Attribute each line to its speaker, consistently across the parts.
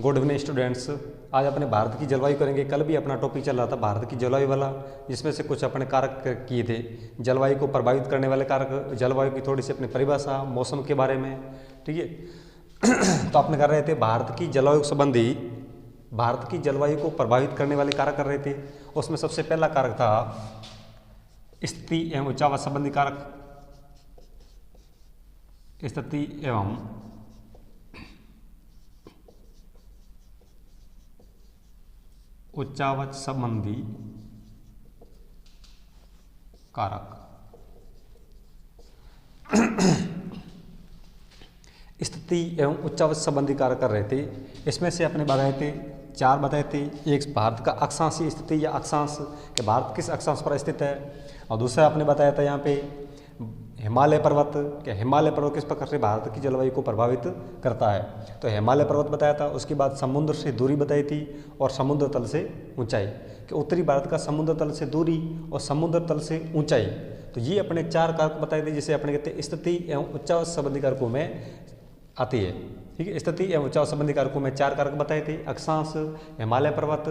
Speaker 1: Good evening students. आज अपने भारत की जलवायु करेंगे। कल भी अपना टॉपिक चल रहा था भारत की जलवायु वाला, जिसमें से कुछ अपने कारक किए थे। जलवायु को प्रभावित करने वाले कारक, जलवायु की थोड़ी सी अपनी परिभाषा, मौसम के बारे में। ठीक है। तो आपने कर रहे थे भारत की जलवायु संबंधी, भारत की जलवायु को प्रभावित करने वाले कारक कर रहे थे। उसमें सबसे पहला कारक था स्थिति एवं उच्चावच संबंधी कारक। स्थिति एवं उच्चावच संबंधी कारक। स्थिति एवं उच्चावच संबंधी कारक कर रहे थे। इसमें से अपने बताए थे, चार बताए थे। एक भारत का अक्षांशीय स्थिति या अक्षांश कि भारत किस अक्षांश पर स्थित है, और दूसरा आपने बताया था यहाँ पे हिमालय पर्वत, कि हिमालय पर्वत किस प्रकार से भारत की जलवायु को प्रभावित करता है। तो हिमालय पर्वत बताया था। उसके बाद समुद्र से दूरी बताई थी और समुद्र तल से ऊंचाई, कि उत्तरी भारत का समुद्र तल से दूरी और समुद्र तल से ऊंचाई। तो ये अपने चार कारक बताए थे, जिसे अपने कहते हैं स्थिति एवं उच्चावच संबंधी कारकों में आती है। ठीक है। स्थिति एवं उच्चावच संबंधी कारकों में चार कारक बताए थे, अक्षांश, हिमालय पर्वत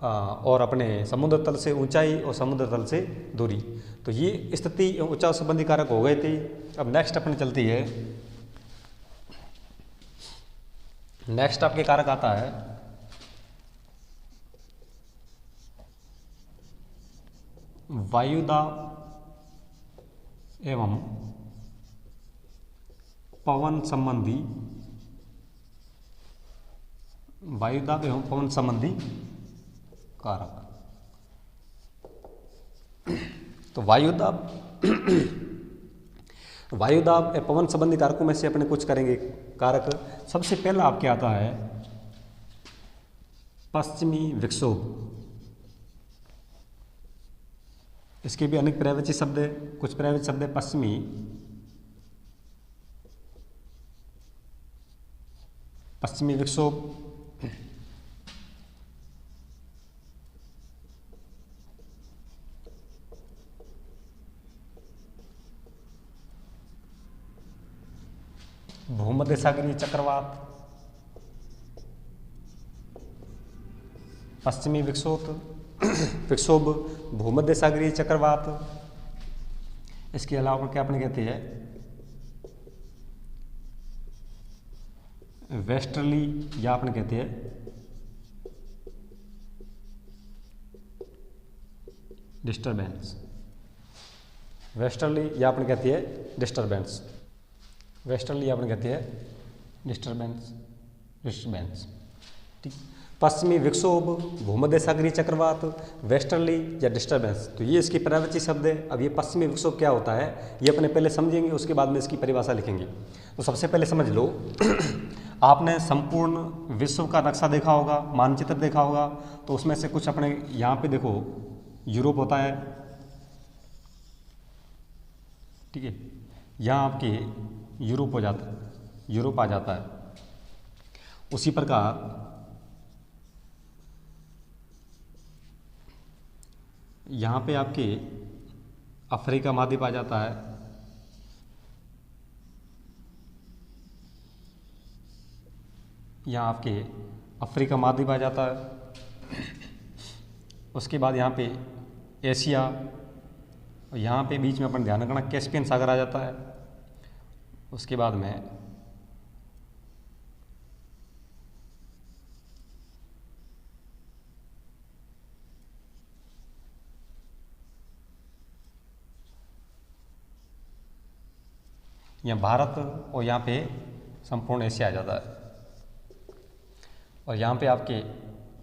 Speaker 1: और अपने समुद्र तल से ऊंचाई और समुद्र तल से दूरी। तो ये स्थिति एवं उच्चावच संबंधी कारक हो गए थे। अब नेक्स्ट अपने चलती है, नेक्स्ट आपके कारक आता है वायुदाब एवं पवन संबंधी, वायुदाब एवं पवन संबंधी कारक। तो वायुदाब वायुदाब या पवन संबंधी कारकों में से अपने कुछ करेंगे कारक। सबसे पहला आपके आता है पश्चिमी विक्षोभ। इसके भी अनेक पर्यायवाची शब्द है, कुछ पर्यायवाची शब्द है। पश्चिमी विक्षोभ, भूमध्य सागरीय चक्रवात, पश्चिमी विक्षोभ, भूमध्य सागरीय चक्रवात। इसके अलावा क्या अपने कहते हैं वेस्टर्ली, या अपने कहते हैं डिस्टर्बेंस। वेस्टर्ली या अपने कहती है डिस्टर्बेंस, वेस्टर्ली अपने कहते हैं डिस्टर्बेंस। ठीक। पश्चिमी विक्षोभ, भूमध्य सागरीय चक्रवात, वेस्टर्ली या डिस्टर्बेंस। तो ये इसकी पर्यायवाची शब्द है। अब ये पश्चिमी विक्षोभ क्या होता है ये अपने पहले समझेंगे, उसके बाद में इसकी परिभाषा लिखेंगे। तो सबसे पहले समझ लो, आपने संपूर्ण विश्व का नक्शा देखा होगा, मानचित्र देखा होगा। तो उसमें से कुछ अपने यहाँ पे देखो, यूरोप होता है। ठीक है। यहाँ आपके यूरोप हो जाता है, यूरोप आ जाता है। उसी प्रकार यहाँ पे आपके अफ्रीका महाद्वीप आ जाता है। यहाँ आपके अफ्रीका महाद्वीप आ जाता है। उसके बाद यहाँ पे एशिया, और यहाँ पे बीच में अपन ध्यान रखना कैस्पियन सागर आ जाता है। उसके बाद में यहाँ भारत, और यहाँ पे संपूर्ण एशिया आ जाता है। और यहाँ पे आपके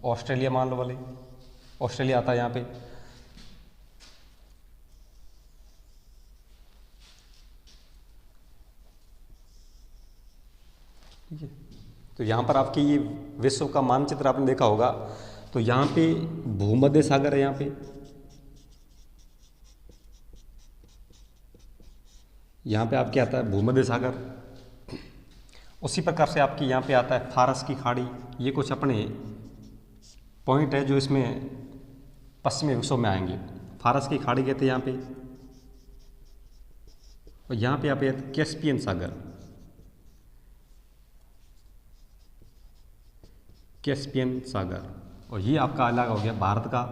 Speaker 1: ऑस्ट्रेलिया मान लो, वाले ऑस्ट्रेलिया आता है यहाँ पे। ठीक है। तो यहाँ पर आपकी ये विश्व का मानचित्र आपने देखा होगा। तो यहाँ पे भूमध्य सागर है, यहाँ पे आपके आता है भूमध्य सागर। उसी प्रकार से आपकी यहाँ पे आता है फारस की खाड़ी। ये कुछ अपने पॉइंट है जो इसमें पश्चिमी विक्षोभ में आएंगे। फारस की खाड़ी कहते हैं यहाँ पे। और यहाँ पे आप कैस्पियन सागर, कैस्पियन सागर, और ये आपका इलाका हो गया भारत का।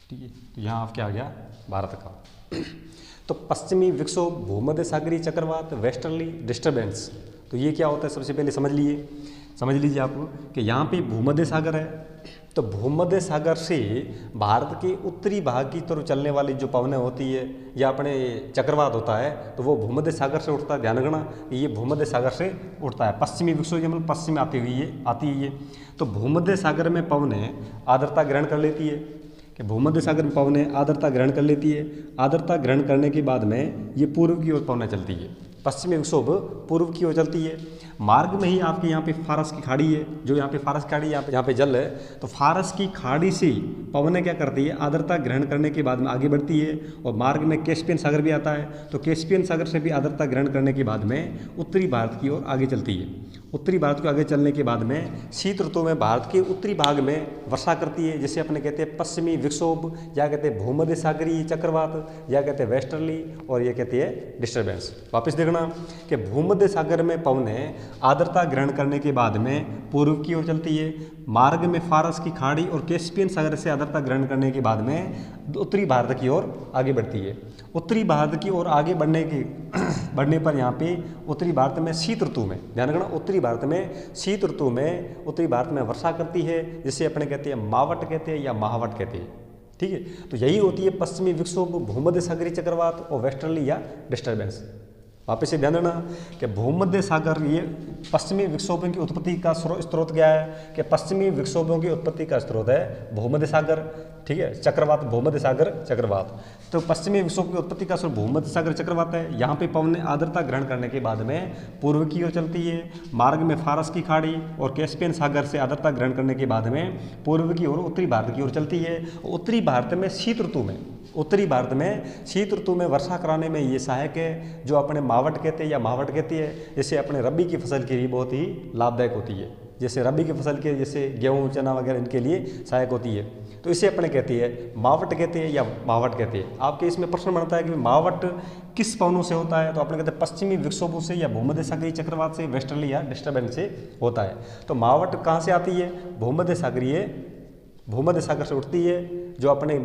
Speaker 1: ठीक है, तो यहाँ आप क्या आ गया भारत का। तो पश्चिमी विक्षोभ, भूमध्य सागरीय चक्रवात, वेस्टर्ली डिस्टर्बेंस, तो ये क्या होता है सबसे पहले समझ लीजिए आप कि यहाँ पे भूमध्य सागर है, तो भूमध्य सागर से भारत के उत्तरी भाग की तरफ चलने वाली जो पवनें होती है या अपने चक्रवात होता है, तो वो भूमध्य सागर से उठता है। ध्यान रखना ये भूमध्य सागर से उठता है। पश्चिमी विक्षोभ मतलब पश्चिम में आती है ये। तो भूमध्य सागर में पवनें आर्द्रता ग्रहण कर लेती है कि भूमध्य सागर में पवनें आर्द्रता ग्रहण कर लेती है। आर्द्रता ग्रहण करने के बाद में ये पूर्व की ओर पवनें चलती है। पश्चिमी विक्षोभ पूर्व की ओर चलती है। मार्ग में ही आपके यहाँ पे फारस की खाड़ी है, जो यहाँ पे फारस की खाड़ी यहाँ पे जल है, तो फारस की खाड़ी से पवनें क्या करती है, आर्द्रता ग्रहण करने के बाद में आगे बढ़ती है। और मार्ग में कैस्पियन सागर भी आता है, तो कैस्पियन सागर से भी आर्द्रता ग्रहण करने के बाद में उत्तरी भारत की ओर आगे चलती है। उत्तरी भारत को आगे चलने के बाद में शीत ऋतु में भारत के उत्तरी भाग में वर्षा करती है, जिसे अपने कहते हैं पश्चिमी विक्षोभ, या कहते हैं भूमध्य सागरीय चक्रवात, या कहते हैं वेस्टर्ली, और ये कहते हैं डिस्टर्बेंस। वापस देखना कि भूमध्य सागर में पवनें आर्द्रता ग्रहण करने के बाद में पूर्व की ओर चलती है। मार्ग में फारस की खाड़ी और कैस्पियन सागर से आर्द्रता ग्रहण करने के बाद में उत्तरी भारत की ओर आगे बढ़ती है। उत्तरी भारत की ओर आगे बढ़ने पर यहाँ पे उत्तरी भारत में शीत ऋतु में, ध्यान रखना, उत्तरी भारत में शीत ऋतु में उत्तरी भारत में वर्षा करती है, जिसे अपने कहते हैं मावट कहते हैं या महावट कहते हैं। ठीक है, तो यही होती है पश्चिमी विक्षोभ, भूमध्य सागरीय चक्रवात और वेस्टर्ली या डिस्टर्बेंस। वापस से ध्यान देना कि भूमध्य सागर, ये पश्चिमी विक्षोभों की उत्पत्ति का स्रोत क्या है, कि पश्चिमी विक्षोभों की उत्पत्ति का स्रोत है भूमध्य सागर। ठीक है, चक्रवात, भूमध्य सागर चक्रवात। तो पश्चिमी विक्षोभ की उत्पत्ति का स्रोत भूमध्य सागर चक्रवात है। यहाँ पे पवनें आर्द्रता ग्रहण करने के बाद में पूर्व की ओर चलती है। मार्ग में फारस की खाड़ी और कैस्पियन सागर से आर्द्रता ग्रहण करने के बाद में पूर्व की ओर उत्तरी भारत की ओर चलती है। उत्तरी भारत में शीत ऋतु में, उत्तरी भारत में शीत ऋतु में वर्षा कराने में ये सहायक है, जो अपने मावट कहते हैं या महावट कहती है। जैसे अपने रबी की फसल के लिए बहुत ही लाभदायक होती है, जैसे रबी की फसल के जैसे गेहूँ चना वगैरह इनके लिए सहायक होती है। तो इसे अपने कहती है मावट कहते हैं या महावट कहते हैं। आपके इसमें प्रश्न बनता है कि मावट किस पवनों से होता है, तो अपने कहते हैं पश्चिमी विक्षोभों से या भूमध्य सागरीय चक्रवात से, वेस्टर्ली या डिस्टर्बेंस से होता है। तो मावट कहाँ से आती है, भूमध्य सागर से उठती है, जो अपने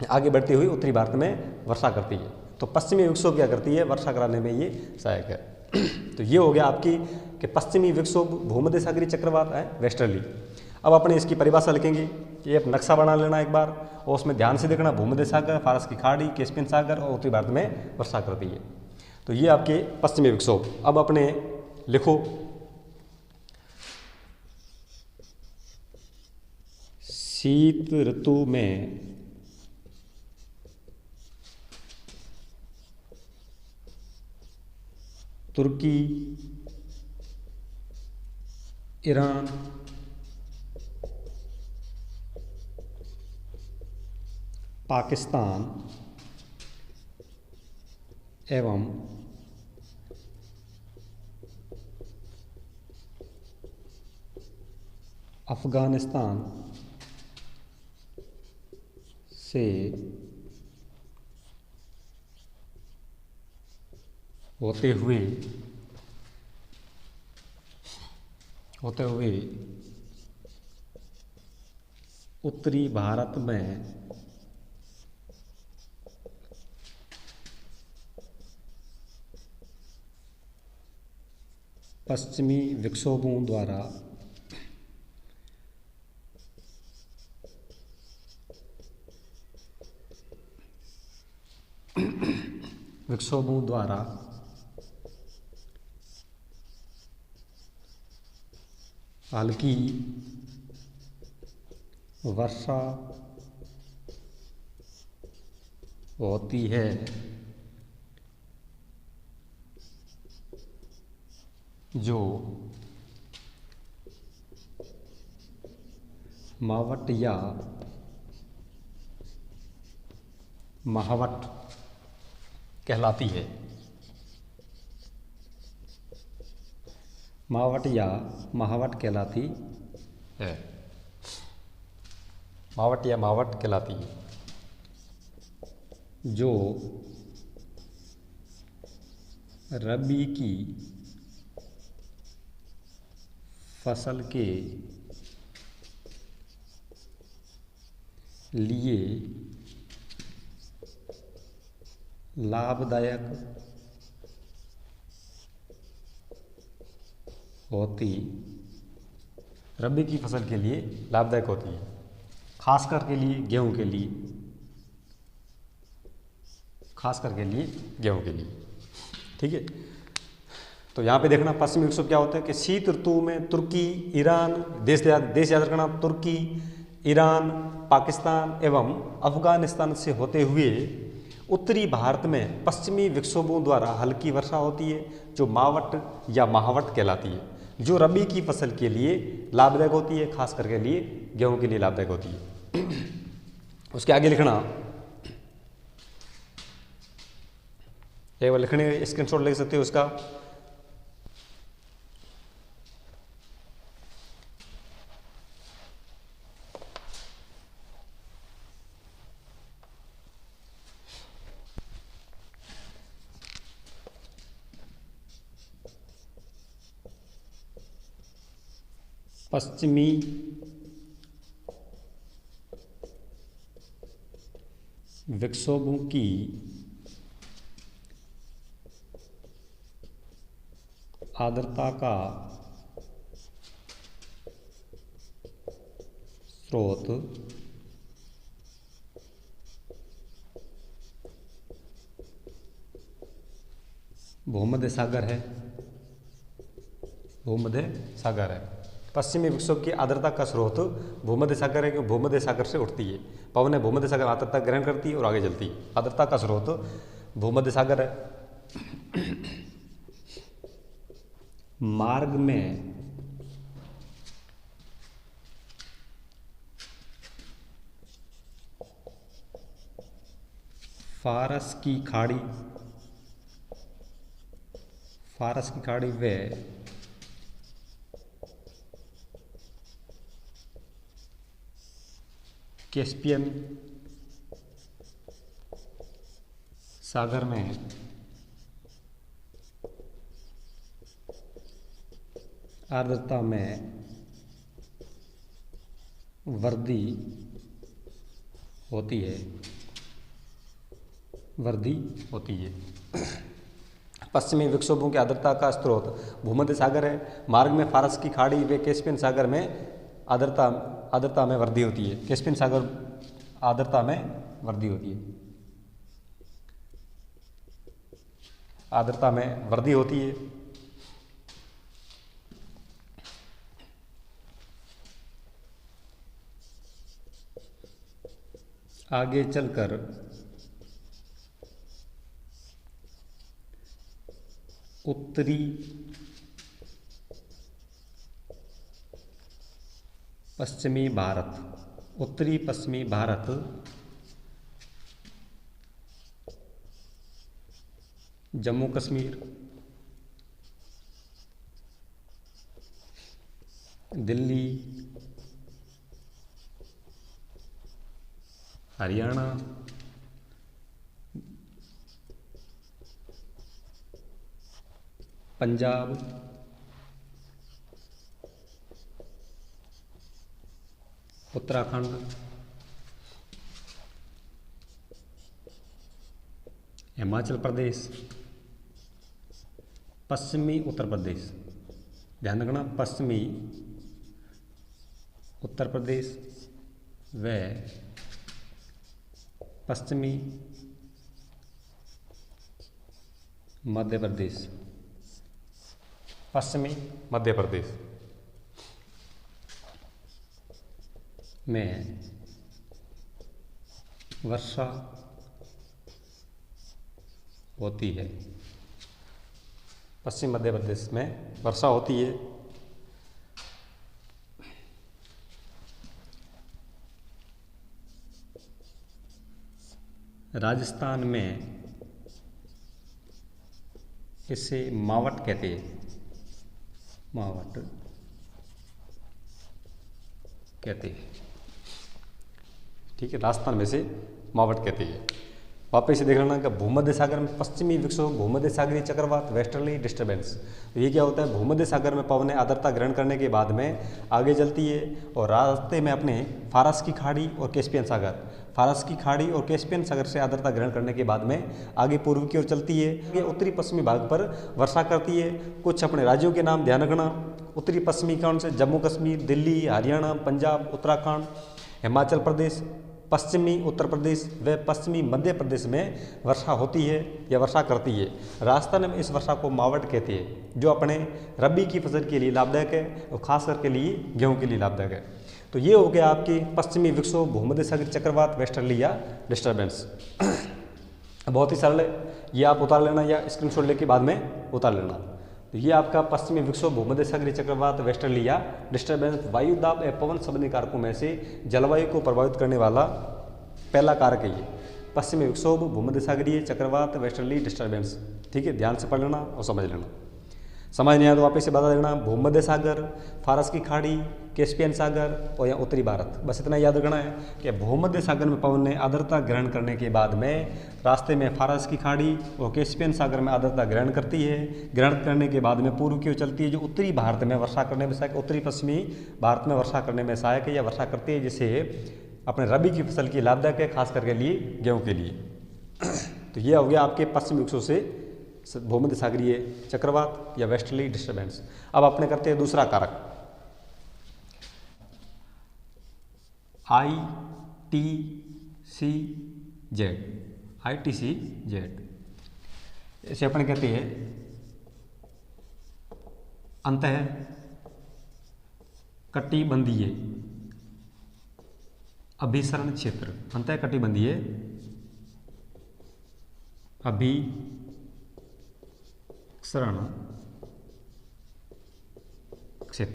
Speaker 1: आगे बढ़ती हुई उत्तरी भारत में वर्षा करती है। तो पश्चिमी विक्षोभ क्या करती है, वर्षा कराने में ये सहायक है। तो ये हो गया आपकी कि पश्चिमी विक्षोभ, भूमध्य सागरीय चक्रवात है, वेस्टर्ली। अब अपने इसकी परिभाषा लिखेंगे। ये एक नक्शा बना लेना एक बार, और उसमें ध्यान से देखना भूमध्य सागर, फारस की खाड़ी, कैस्पियन सागर और उत्तरी भारत में वर्षा करती है। तो ये आपके पश्चिमी विक्षोभ। अब अपने लिखो शीत ऋतु में तुर्की, ईरान, पाकिस्तान एवं अफगानिस्तान से होते हुए उत्तरी भारत में पश्चिमी विक्षोभों द्वारा हल्की वर्षा होती है, जो मावट या महावट कहलाती है। मावट या महावट कहलाती है। मावट या महावट कहलाती है। जो रबी की फसल के लिए लाभदायक होती, रबी की फसल के लिए लाभदायक होती है, खासकर के लिए गेहूं के लिए, खासकर के लिए गेहूं के लिए। ठीक है, तो यहाँ पे देखना पश्चिमी विक्षोभ क्या होता है कि शीत ऋतु में तुर्की, ईरान, देश याद रखना, तुर्की, ईरान, पाकिस्तान एवं अफगानिस्तान से होते हुए उत्तरी भारत में पश्चिमी विक्षोभों द्वारा हल्की वर्षा होती है, जो मावट या महावट कहलाती है, जो रबी की फसल के लिए लाभदायक होती है, खास करके लिए गेहूं के लिए लाभदायक होती है। उसके आगे लिखना, एक बार लिखने स्क्रीनशॉट ले सकते हो उसका। पश्चिमी विक्षोभों की आर्द्रता का स्रोत भूमध्य सागर है, भूमध्य सागर है। पश्चिमी विक्षोभ की आर्द्रता का स्रोत भूमध्य सागर है, क्योंकि भूमध्य सागर से उठती है, पवनें भूमध्य सागर आर्द्रता ग्रहण करती है और आगे चलती है। आर्द्रता का स्रोत भूमध्य सागर है। मार्ग में फारस की खाड़ी व कैस्पियन सागर में आर्द्रता में वृद्धि होती है, पश्चिमी विक्षोभों की आर्द्रता का स्रोत भूमध्य सागर है। मार्ग में फारस की खाड़ी व कैस्पियन सागर में आर्द्रता में वृद्धि होती है। कैस्पियन सागर आर्द्रता में वृद्धि होती है, आर्द्रता में वृद्धि होती है। आगे चलकर उत्तरी पश्चिमी भारत जम्मू कश्मीर, दिल्ली, हरियाणा, पंजाब, उत्तराखंड, हिमाचल प्रदेश, पश्चिमी उत्तर प्रदेश, ध्यान रखना पश्चिमी उत्तर प्रदेश व पश्चिमी मध्य प्रदेश, पश्चिमी मध्य प्रदेश में वर्षा होती है, पश्चिम मध्य प्रदेश में वर्षा होती है। राजस्थान में इसे मावट कहते हैं, मावट कहते हैं। ठीक है, राजस्थान में से मावट कहते हैं। वापस से देख लेना कि भूमध्य सागर में पश्चिमी विक्षोभ, भूमध्य सागरीय चक्रवात, वेस्टर्ली डिस्टर्बेंस। तो ये क्या होता है, भूमध्य सागर में पवनें आर्द्रता ग्रहण करने के बाद में आगे चलती है और रास्ते में अपने फारस की खाड़ी और कैस्पियन सागर, फारस की खाड़ी और कैस्पियन सागर से आर्द्रता ग्रहण करने के बाद में आगे पूर्व की ओर चलती है। ये उत्तरी पश्चिमी भाग पर वर्षा करती है। कुछ अपने राज्यों के नाम ध्यान रखना, उत्तरी पश्चिमी कौन से, जम्मू कश्मीर, दिल्ली, हरियाणा, पंजाब, उत्तराखंड, हिमाचल प्रदेश, पश्चिमी उत्तर प्रदेश व पश्चिमी मध्य प्रदेश में वर्षा होती है या वर्षा करती है। राजस्थान में इस वर्षा को मावट कहते हैं, जो अपने रबी की फसल के लिए लाभदायक है और खास करके लिए गेहूं के लिए लाभदायक है। तो ये हो गया आपके पश्चिमी विक्षोभ, भूमध्य सागरीय चक्रवात, वेस्टर्ली या डिस्टर्बेंस। बहुत ही सरल है, ये आप उतार लेना या स्क्रीनशॉट लेके बाद में उतार लेना। तो ये आपका पश्चिमी विक्षोभ, भूमध्य सागरीय चक्रवात, वेस्टर्ली या डिस्टर्बेंस वायु दाब एवं पवन संबंधी कारकों में से जलवायु को प्रभावित करने वाला पहला कारक है ये पश्चिमी विक्षोभ, भूमध्य सागरीय चक्रवात, वेस्टर्ली डिस्टर्बेंस। ठीक है, ध्यान से पढ़ लेना और समझ लेना। समझ नहीं आया तो वापस से बता देना, भूमध्य सागर, फारस की खाड़ी, कैस्पियन सागर और या उत्तरी भारत। बस इतना याद रखना है कि भूमध्य सागर में पवन ने आर्द्रता ग्रहण करने के बाद में रास्ते में फारस की खाड़ी और कैस्पियन सागर में आर्द्रता ग्रहण करती है। ग्रहण करने के बाद में पूर्व की ओर चलती है, जो उत्तरी भारत में वर्षा करने में सहायक, उत्तरी पश्चिमी भारत में वर्षा करने में सहायक है या वर्षा करती है, जिससे अपने रबी की फसल की लाभदायक है, खास करके लिए गेहूँ के लिए। तो ये हो गया आपके पश्चिमी विक्षोभ से भूमध्य सागरीय चक्रवात या वेस्टर्ली डिस्टर्बेंस। अब अपने करते हैं दूसरा कारक, ITCZ। इसे अपन कहते हैं अंतः कटिबंधीय अभिसरण क्षेत्र, अंतः कटिबंधीय अभिसरण